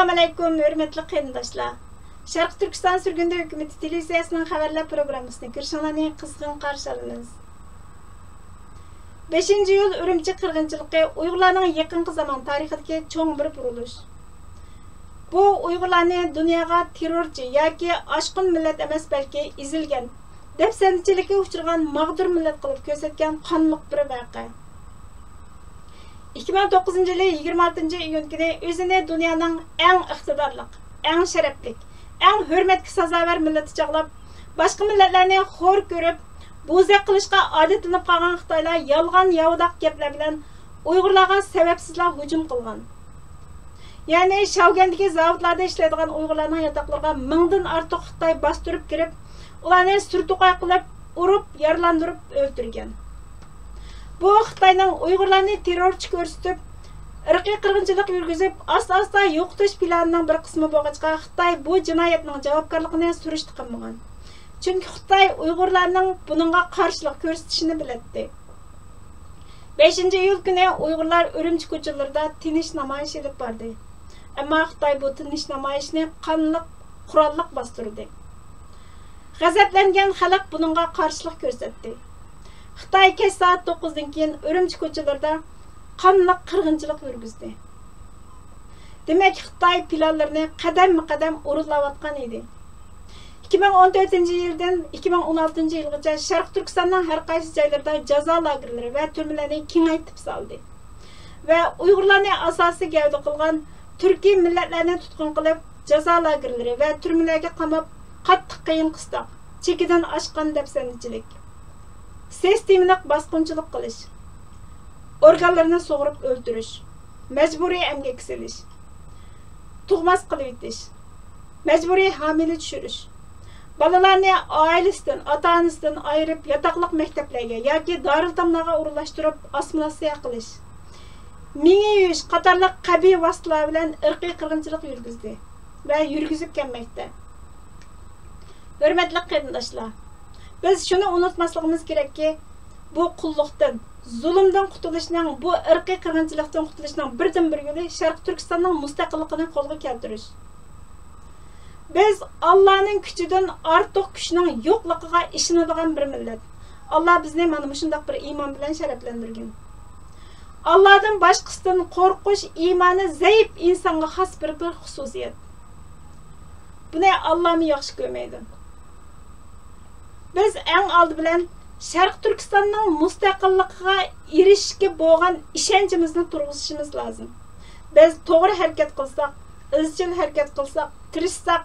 Assalamu alaykum, hörmetli qarindoshlar. Sharq Turkiston Surgunda hukumati televiziyasining xabarlar programmasini ko'rishinglarni qizg'in qarshi olamiz. 5-iyul Urumchi qirg'inchiligi Uyg'urlarning yaqinqi zamon tarixidagi cho'ng bir burilish. Bu Uyg'urlarni dunyoga terrorchi yoki oshqin millat emas, balki ezilgan, dafsanchilikka uchragan mag'dur millat qilib ko'rsatgan qonliq bir voqea. 2009 yılı 26-iyun günü özünü dünyanın en iqtidorli, en şerefli, en hürmetli sazavar milleti çağlap, başka milletlerini xor görüp, buzak qilishga odatlanib qolgan Xitoylar yolg'on yovdaq gaplar bilan Uyg'urlarga sababsizlar hujum qilgan. Ya'ni Shavgandagi zavodlarda ishlaydigan Uyg'urlarning yotoqlariga mingdan ortiq Xitoy bostirib kirib, ularni surtuqay qilib, urib, yaralandırib o'ldirgan. Bu Xitoyning Uyg'urlarni terrorchi ko'rsatib, irqiy qirg'inchilik yurgizib, asta-asta yo'qotish planining bir qismi bo'lg'achqa Xitoy bu jinoyatning javobgarligini surishti qilmagan. Chunki Xitoy Uyg'urlarning buningga qarshilik ko'rsatishini biladi. 5-iyul kuni Uyg'urlar Urumchi ko'chalarida tinish namoyish olib bordi. Ammo Xitoy bu tinish namoyishni qonliq, qurolliq bostirdi. G'azablangan xalq buningga qarshilik ko'rsatdi. Xitoy kech soat 9dan keyin Urumchi ko'chalarida qonliq qirg'inchilik yurgizdi. Demak, Xitoy planlarini qadam-qadam o'rinlayotgan edi. 2014-yildan 2016-yilgacha Sharq Turkistonning har qaysi joylarida jazo lagerlari va turmalarni kengaytirib soldi. Va Uyg'urlarni asosiy gavda qilgan turkiy millatlarni tutqun qilib, jazo lagerlari va turmalarga qamab, qattiq qiyin qistoq, chekidan oshgan dafsanchilik, sistemlik bosqinchilik qilish, organlarni sug'urib o'ldirish, majburiy emgak silish, tug'mas qilib etish, majburiy hamile tushirish, balalarni oilasidan, ota-onasidan ayirib yotoqliq maktablarga yoki doriltamlarga o'rinlashtirib assimilyatsiya qilish, mingi yuyish qatorliq qabiy vositalar bilan irqiy qirg'inchilik yurgizdi va yurgizib kelmoqda. Hurmatli qarindoshlar, biz shuni unutmasligimiz kerakki, bu qulluqdan, zulmdan qutulishning, bu irqiy qirg'inchilikdan qutulishning birdan-bir yo'li Sharq Turkistonning mustaqilligini qo'lga keltirish. Biz Allohning kuchidan ortiq kuchning yo'qligiga ishonadigan bir millat. Alloh bizni mana shunday bir iymon bilan sharaflantirgan. Allohdan boshqasidan qo'rqish iymoni zaif insonga xos bir xususiyat. Buni Allohmi yaxshi ko'rmaydi. Biz eng oldi bilan Sharq Turkistonning mustaqilligiga erishishga bo'lgan ishonchimizni turg'izishimiz lozim. Biz to'g'ri harakat qilsak, izchil harakat qilsak, tirishsak,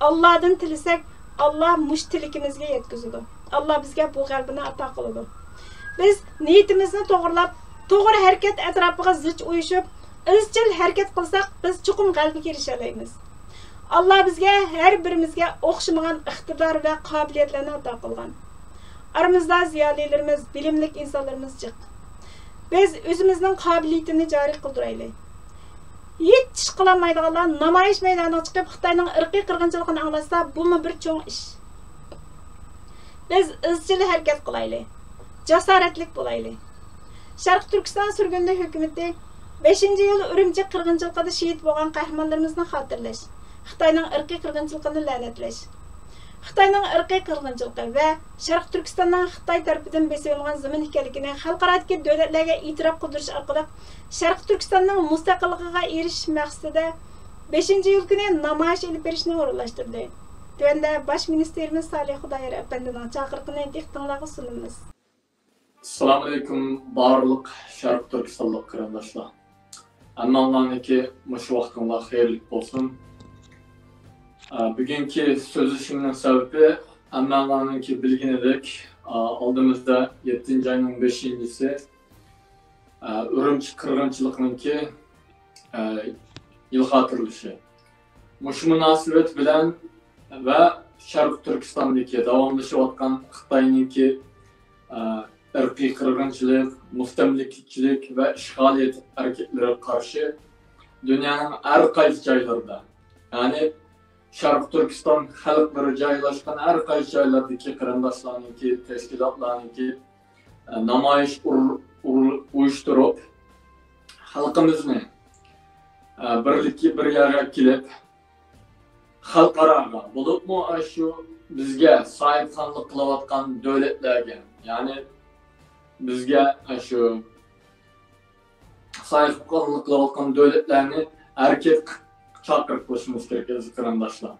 Allohdan tilasak, Alloh mushtiligimizga yetkazadi. Alloh bizga bu g'alabani ato qiladi. Biz niyatimizni to'g'rilab, to'g'ri harakat atrofiga zich uyushib, izchil harakat qilsak, biz chuqur g'alabaga erisha olamiz. Allah bizga her birimizga o'xshamagan iqtidor va qobiliyatlarni ato qilgan. Aramızda ziyolilarimiz, bilimlik insonlarimiz jiq. Biz o'zimizning qobiliyatini joriy qildiraylik. Hech ish qilolmaydiganlar namoyish maydoniga chiqib Xitoyning irqiy qirg'inchiligini anglasa, bu bir cho'ng ish. Biz izchil harakat qilaylik, jasoratlik bo'laylik. Sharq Turkiston surgunda hukumati 5-iyul Urumchi qirg'inchiligida shahid bo'lgan qahramonlarimizni xotirlash, Xitoyning irqiy qirg'inchiligini la'natlash, Xitoyning irqiy qirg'inchiligi va Sharq Turkistonning Xitoy tarafidan besilgan zamin ekanligini xalqarodagi davlatlarga e'tirof qildirish orqali Sharq Turkistonning mustaqilligiga erishish maqsadida 5-iyul kuni namoyish olib berishni o'rinlashtirdi. Tuanda Bosh ministerimiz Salih Xudoyor apandining chaqiriqini diqqatingizga sunamiz. Assalomu alaykum barliq Sharq Turkistonlik qarindoshlar. Hammanglarniki mush vaqtinglar xayrli bo'lsin. Bugünkü sözleşmenin sebebi hammanglarniki bilginidek oldimizda 7. ayning 5-si Urumchi qirg'inchiligininki yil xotirlashi. Mush munosabat bilan va Sharq Turkistondagi davomlashayotgan Xitoyninki irqiy qirg'inchilik, mustamlikachilik va ishg'oliyat harakatlariga qarshi dunyoning har qaysi joylarida, ya'ni Sharq Turkiston xalqlari joylashgan har qaysi joylardagi qarindoshlarniki, tashkilotlarniki namoyish uyushtirib, xalqimizni birlikki bir yerga kelib, xalqaro bo'libmi shu bizga sohibxonlik qilayotgan davlatlarga, ya'ni bizga shu sohibxonlik qilayotgan davlatlarni erkek chaqirib qo'yishimiz kerak aziz qarindoshlar.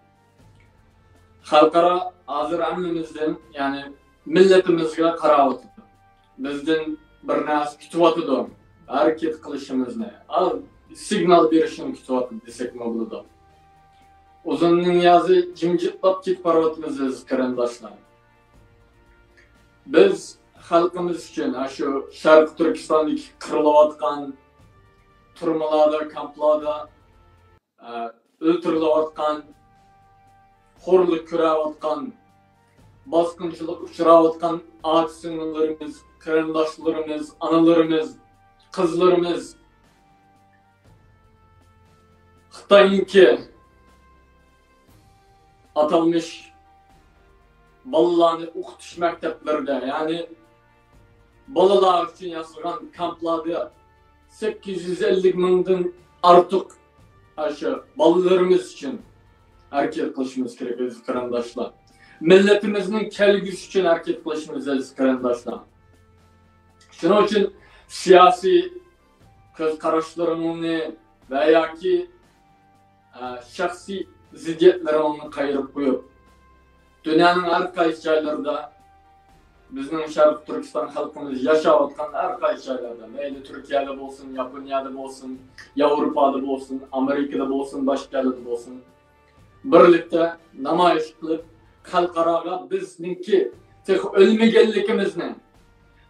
Xalqaro hozir hammamizdan, ya'ni millatimizga qarab bizdan bir narsa kutyapti, harakat qilishimizni, signal berishini kutyapti desak bo'ladi. Uzunning yozi jimjitlab ketib boryapmiz aziz qarindoshlar. Biz xalqimiz uchun shu Sharq Turkistondagi qirilayotgan turmalarda, kamplarda o'ltirilayotgan, xo'rlik ko'rayotgan, bosqinchilik uchrayotgan ota-singillarimiz, qarindoshlarimiz, analarimiz, qizlarimiz Xitoyniki atalmış balalarni o'qitish maktablarida, ya'ni balalar uchun yasalgan kamplarda 850 mingdan ortiq shu balalarimiz uchun harakat qilishimiz kerak aziz qarindoshlar. Millatimizning kelgusi uchun harakat qilishimiz aziz qarindoshlar. Shuning uchun siyosiy ko'z qarashlarimni va yoki shaxsiy ziddiyatlarimni qayirib qo'yib, dunyoning har qaysi joylarida bizning Sharq Turkiston xalqimiz yashayotgan har qaysi joylarda, mayli Turkiyada bo'lsin, Yaponiyada bo'lsin, Yevropada bo'lsin, Amerikada bo'lsin, boshqa joylarda bo'lsin, birlikda namoyish qilib, xalqaroga bizningki tek o'lmaganligimizni,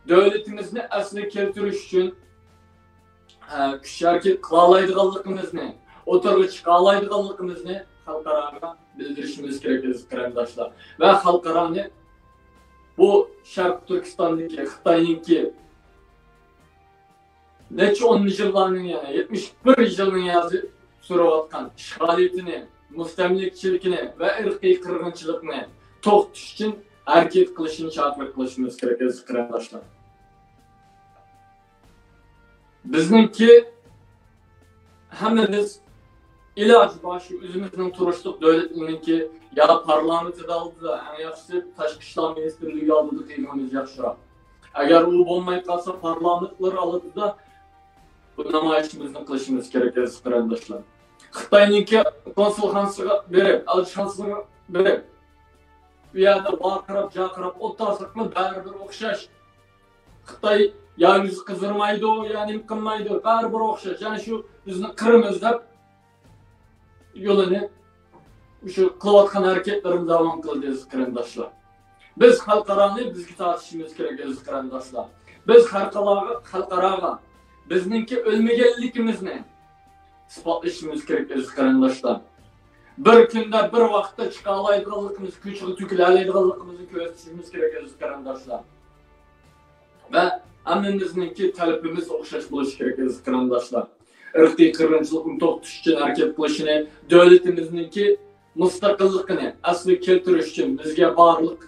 davlatimizni asli keltirish uchun kuch harakat qila oladiganligimizni, o'tirg'i chiqa oladiganligimizni xalqaroga bildirishimiz kerak aziz qarindoshlar. Va xalqaroni bu Sharq Turkistondagi Xitoyningki necha 10 yillarning, ya'ni 71 yilning yozi surayotgan ishg'oliyatini, mustamlikchilikni va irqiy qirg'inchilikni to'xtatish uchun harakat qilishni chaqiriq qilishimiz kerak aziz qarindoshlar. Bizningki hammamiz iloj başı o'zimizning turishlik davlatimizki ya parlamentida oldida, eng yaxshisi tashqi ishlar ministrligi oldida qilganimiz yaxshiroq. Agar u bo'lmay qolsa parlamentlar oldida bu namoyishimizni qilishimiz kerak aziz qarindoshlar. Xitoyningki konsulxonasiga berib, elchixonasiga berib, bu yerda baqirib, jaqirib o'tirsak-mi baribir o'xshash. Xitoy ya yuz qizirmaydi, ya'ni qilmaydi, baribir o'xshash. Ya'ni shu bizni qirimiz deb yo'lini shu qilayotgan harakatlarimiz davom qildi aziz qarindoshlar. Biz xalqaroni bizga tortishimiz kerak aziz qarindoshlar. Biz xalqaroga bizningki o'lmaganligimizni isbotlashimiz kerak aziz qarindoshlar. Bir kunda bir vaqtda chiqa oladiganligimiz, kuchga to'kila oladiganligimizni ko'rsatishimiz kerak aziz qarindoshlar. Va hammamizningki talabimiz o'xshash bo'lishi kerak aziz qarindoshlar. Irqiy qirg'inchilikni to'xtatish uchun harakat qilishini, davlatimizningki mustaqilligini asli keltirish uchun bizga barliq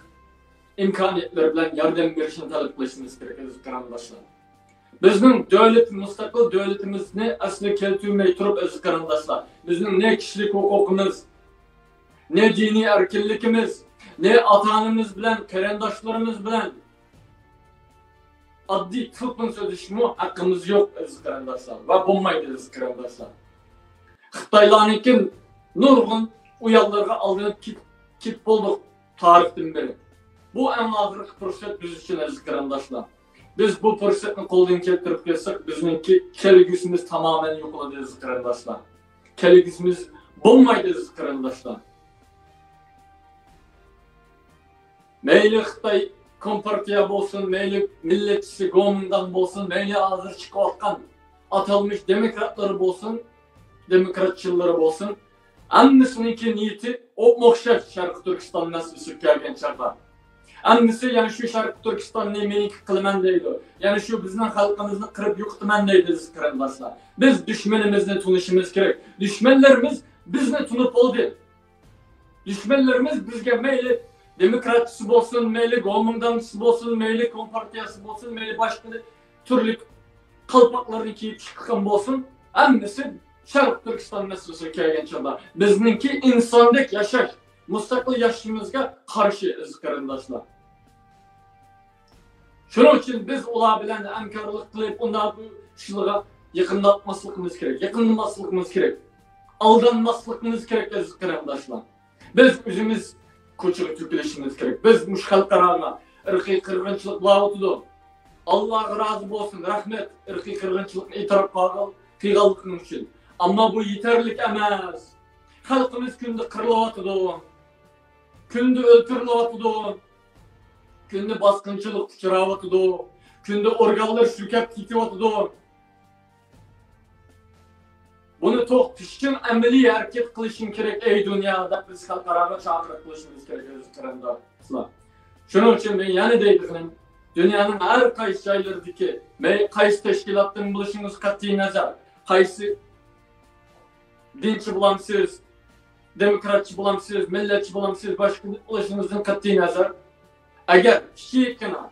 imkoniyatlar bilan yordam berishni talab qilishimiz kerak aziz qarindoshlar. Bizning mustaqil davlatimizni asli keltirmay turib aziz qarindoshlar, bizning ne kishilik huquqimiz, ne diniy erkinligimiz, ne ota-onamiz bilan, qarindoshlarimiz bilan adli tilpin so'zishmi haqqimiz yo'q aziz qarindoshlar va bo'lmaydi aziz qarindoshlar. Xitoylarning nurg'un uyallarga aldanib ketib bo'ldik tarixdan beri. Bu eng oxirgi fursat biz uchun aziz qarindoshlar. Biz bu fursatni qo'ldan keltirib kelsak, bizningki kelgusimiz tamamen yo'qoladi aziz qarindoshlar. Kelgusimiz bo'lmaydi aziz qarindoshlar. Mayli Xitoy kompartiya bo'lsin, mayli millatchisi Gomindan bo'lsin, mayli hozir chiqayotgan atalmış demokratlar bo'lsin, demokratchilar bo'lsin, hammasiningki niyati o'xshash Sharq Turkiston naslisi kelgan chaqlar. Hammasi yana shu Sharq Turkistonni meniki qilaman deydi. Yana shu bizning xalqimizni qirib yo'qitaman deydi aziz qarindoshlar. Biz dushmanimizni tunishimiz kerak. Dushmanlarimiz bizni tunib oldi. Dushmanlarimiz bizga mayli demokratçısı bo'lsin, mayli Gomindanchisi bo'lsin, mayli kompartiyasi bo'lsin, mayli boshqa turli qalpoqlarni kiyib chiqqan bo'lsin, hammasi Şarq Türkistan meselesi kelgen çağda bizninki insondek yashash, mustaqil yashashimizga qarshi aziz qarindoshlar. Shuning uchun biz ular bilan hamkorlik qilib, unda bu ishlarga yaqinlatmasligimiz kerak, yaqinlamasligimiz kerak. Aldanmasligimiz kerak aziz qarindoshlar. Biz o'zimiz ko'chaga to'kilishimiz kerak. Biz mush xalqaro irqiy qirg'inchiliklar o'tdi. Allohga rozi bo'lsin, rahmat. Irqiy qirg'inchilikni e'tirof qilganliging uchun. Ammo bu yetarli emas. Xalqimiz kunda qirilyapti, kunda o'ltirilyapti, kunda bosqinchilik uchrayapti, kunda organlar sukab ketyapti. Buni to'xtatish uchun amaliy harakat qilishing kerak ey dunyoda. Biz xalqaro chaqiriq qilishimiz kerak aziz qarindoshlar. Shuning uchun men yana deydiganim, dunyoning har qaysi joylaridagi qaysi tashkilotdan bo'lishingiz qat'iy nazar, qaysi dinchi bo'lamsiz, demokratchi bo'lamsiz, millatchi bo'lamsiz, boshqa bo'lishingizdan qat'iy nazar, agar kichikgina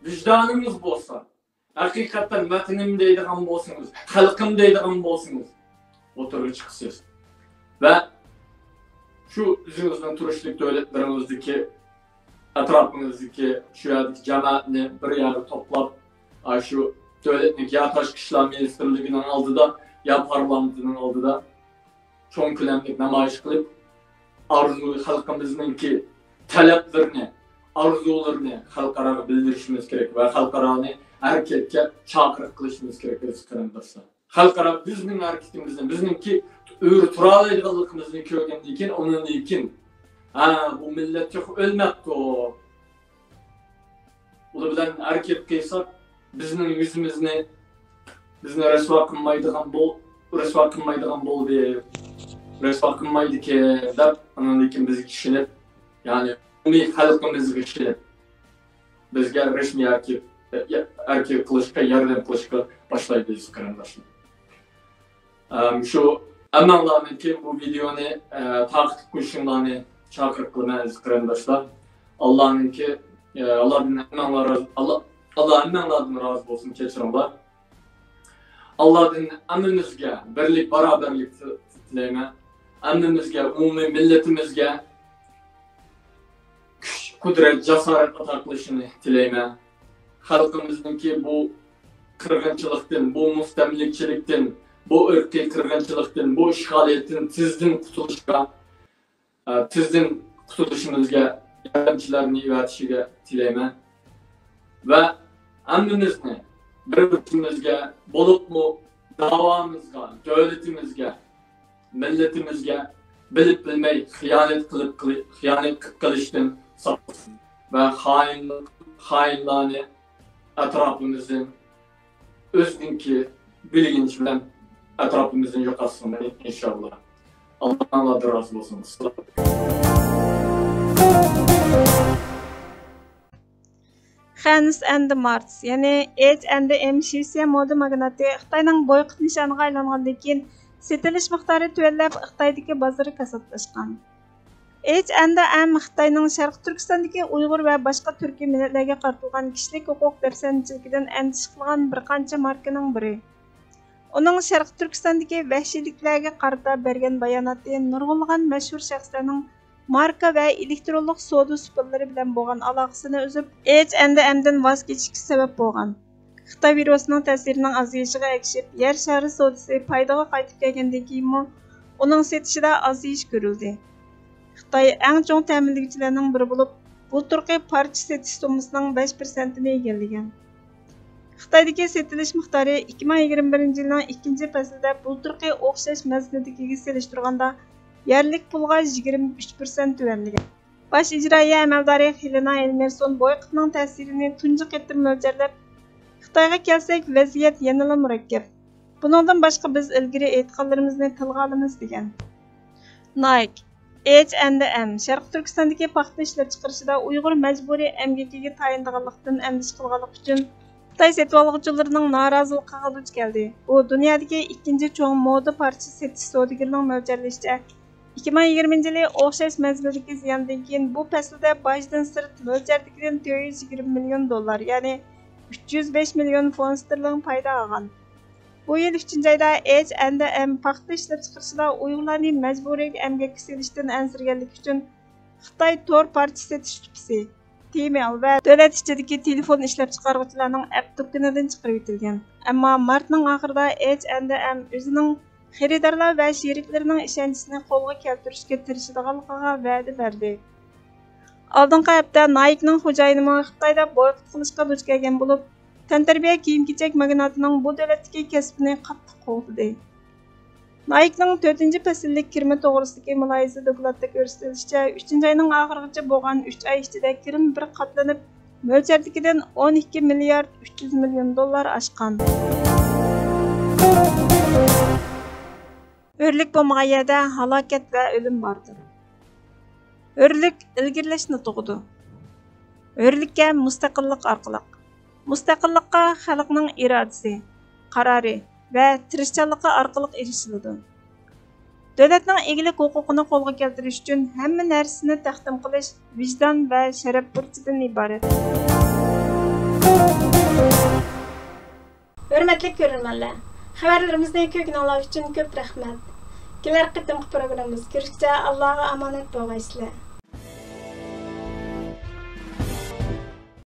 vijdoningiz bo'lsa, haqiqatan vatanim deydigan bo'lsangiz, xalqim deydigan bo'lsangiz, o'tirib chiqsiz. Va shu o'zingizning turishlik davlatlarimizdagi atrofimizdagi shu yerdagi jamoatni bir yerga to'plab, shu davlatning ya tashqi ishlar ministrligining oldida, ya parlamentining oldida cho'ng ko'lamli namoyish qilib, xalqimizningki talablarini, orzularini xalqaro bildirishimiz kerak va xalqaroni harakatga chaqiriq qilishimiz kerak aziz qarindoshlar. Xalqaro bizning harakatimizni, bizningki o'ri tura oladiganligimizni ko'rgandan keyin, undan keyin bu millat o'lmabdi. Ular bilan harakat qilsak, bizning yuzimizni rasvo qilmaydigan bo'ldi. Rasvo qilmaydi-ki deb, undan keyin bizga ishonib, ya'ni umumiy xalqimizga ishonib, bizga rasmiy harakat qilishga, yordam qilishga boshlaydi aziz qarindoshlar. Shu amanlarniki bu videoni taqib qo'yishinglarni chaqiriq qilaman aziz qarindoshlar. Allohningki, Allah amanlardan rozi bo'lsin, kechiringlar. Allohdan hammamizga birlik, barobarlik tilayman. Hammamizga, umumiy millatimizga kuch, qudrat, jasorat ato qilishini tilayman. Xalqimizningki bu qirg'inchilikdan, bu mustamlikchilikdan, bu irqiy qirg'inchilikdan, bu ishg'oliyatdan tizdan qutulishimizga yordamchilarni yuvatishiga tilayman. Va hammamizni bir-birimizga, bo'libmi davomizga, davlatimizga, millatimizga bilib bilmay xiyonat qilishdan saqlasin va xoinlarni atrofimizdan o'ziniki bilginch bilan atrofimizdan yo'qotsin inshaalloh. Allohdan rozi bo'lsin. Hans and Marx, yani H&M Şişe moda magnati Xitoyning boyqut nishoniga aylangandan keyin setilish miqdori tuvanlab Xitoydagi bozori kasatlashgan. H&M Xitoyning Sharq Turkistondagi Uyg'ur va boshqa turkiy millatlarga qartilgan kishilik huquq dafsanchiligidan andish qilgan bir qancha markaning biri. Uning Sharq Turkistondagi vahshiyliklarga qarata bergan bayonoti nurg'unlagan mashhur shaxslarning marka va elektronlik savdo supalari bilan bo'lgan aloqasini uzib, H&M'dan voz kechishga sabab bo'lgan. Xitoy virusining ta'sirining azayishiga ergishib, yer shari savdosi foydaga qaytib kelgandan keyin uning setishida azayish ko'rildi. Xitoy eng chong ta'minlovchilarning biri bo'lib, bu turqiy parcha setish summasining 5%ni egallagan. Xitoydagi setilish miqdori 2021-yilning 2-faslida bu turqiy o'xshash mazmundagiga selishtirganda yerlik pulga 23% tuvanlagan. Baş icroiya amaldori Helena Elmerson boyqutning ta'sirini tunji qatim mo'ljallab, Xitoyga kelsak vaziyat yanada murakkab. Buningdan boshqa biz ilgari aytganlarimizni tilga olamiz degan. Nike, H&M Sharq Turkistondagi paxta ishlab chiqarishida Uyg'ur majburiy emgakiga tayinlanganlikdan andish qilganlik uchun Xitoy setib oluvchilarining noroziligiga duch keldi. Bu dunyodagi ikkinchi cho'ng moda parcha setish savdogarining mo'ljallashicha 2020-yili o'xshash mazgildagi ziyondan keyin bu faslda bojdan sirt mo'ljaldagidan $420 million, ya'ni 305 million fond sterling foyda olgan. Bu yıl 3. ayda H&M paxta ishlab chiqarishida Uyg'urlarni majburiy emgakka selishdan ansirganlik uchun Xitoy tor parcha setish tupisi Tmall va davlat ichidagi telefon ishlab chiqaruvchilarning app do'konidan chiqarib etilgan. Ammo martning oxirida H&M o'zining xaridorlar va sheriklarining ishonchini qo'lga keltirishga tirishadiganligiga va'da berdi. Oldingi hafta Nike'ning xo'jayini Xitoyda boykot qilishga duch kelgan bo'lib, tantarbiya kiyim-kechak magnatining bu davlatdagi kasbini qattiq qo'lladi. Nike'ning 4-fasllik kirma to'g'risidagi muloyiza dokladda ko'rsatilishicha, 3-oyning oxirigacha bo'lgan 3 oy ichida kirim bir qatlanib, mo'ljaldagidan 12 milliard 300 million dollar oshgan. O'rlik bo'lmagan yerda halokat va o'lim bordir. O'rlik ilgirlashni tug'di. O'rlikka mustaqillik orqali mustaqillikqa xalqning irodasi, qarori va tirishchanligi orqali erishiladi. Davlatning egilik huquqini qo'lga keltirish uchun hamma narsani taqdim qilish vijdon va sharaf burchidan iborat. Hurmatli ko'ruvchilar, xabarlarimizni ko'rganlar uchun ko'p rahmat. Kelar qitimqi programmamiz ko'rishguncha Allohga omonat bo'lgaysizlar.